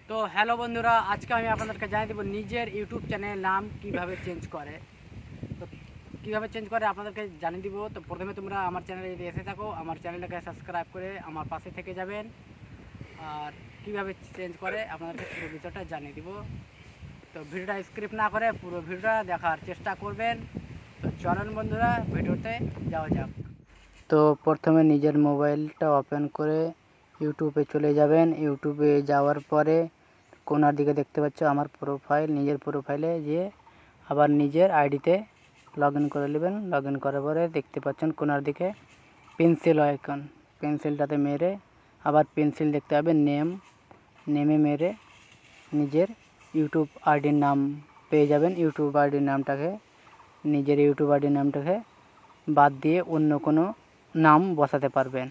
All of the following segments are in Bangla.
তো হ্যালো বন্ধুরা, আজকে আমি আপনাদেরকে জানিয়ে দেবো নিজের ইউটিউব চ্যানেলের নাম কিভাবে চেঞ্জ করে। তো কীভাবে চেঞ্জ করে আপনাদেরকে জানিয়ে দিব। তো প্রথমে তোমরা আমার চ্যানেলে যদি এসে থাকো, আমার চ্যানেলটাকে সাবস্ক্রাইব করে আমার পাশে থেকে যাবেন। আর কীভাবে চেঞ্জ করে আপনাদেরকে পুরো বিষয়টা জানিয়ে দিব। তো ভিডিওটা স্ক্রিপ্ট না করে পুরো ভিডিওটা দেখার চেষ্টা করবেন। তো চলুন বন্ধুরা, ভিডিওতে যাওয়া যাক। তো প্রথমে নিজের মোবাইলটা ওপেন করে ইউটিউবে চলে যাবেন। ইউটিউবে যাওয়ার পরে কোনার দিকে দেখতে পাচ্ছ আমার প্রোফাইল, নিজের প্রোফাইলে গিয়ে আবার নিজের আইডিতে লগ ইন করে নেবেন। লগ ইন করার পরে দেখতে পাচ্ছেন কোনার দিকে পেন্সিল আইকন, পেন্সিলটাতে মেরে আবার পেন্সিল দেখতে হবে নেমে মেরে নিজের ইউটিউব আইডির নাম পেয়ে যাবেন। ইউটিউব আইডির নামটাকে নিজের ইউটিউব আইডির নামটাকে বাদ দিয়ে অন্য কোনো নাম বসাতে পারবেন।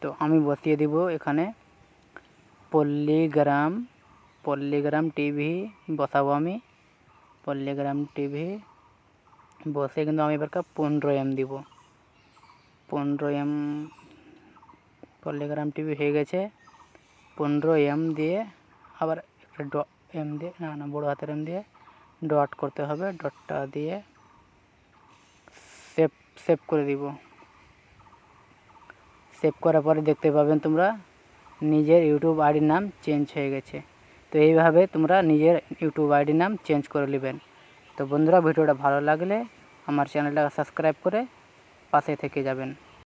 তো আমি বসিয়ে দিব এখানে পল্লীগ্রাম টিভি বসাবো। আমি পল্লীগ্রাম টিভি বসে কিন্তু আমি এবার 15M দিব। 15M পল্লীগ্রাম টিভি হয়ে গেছে। 15M দিয়ে আবার একটা এম দিয়ে বড়ো হাতের এম দিয়ে ডট করতে হবে। ডটটা দিয়ে সেভ করে দিব। সেভ করার পরে দেখতে পাবেন তোমরা নিজের ইউটিউব আইডির নাম চেঞ্জ হয়ে গেছে। তো এইভাবে তোমরা নিজের ইউটিউব আইডির নাম চেঞ্জ করে নেবেন। তো বন্ধুরা, ভিডিওটা ভালো লাগলে আমার চ্যানেলটা সাবস্ক্রাইব করে পাশে থেকে যাবেন।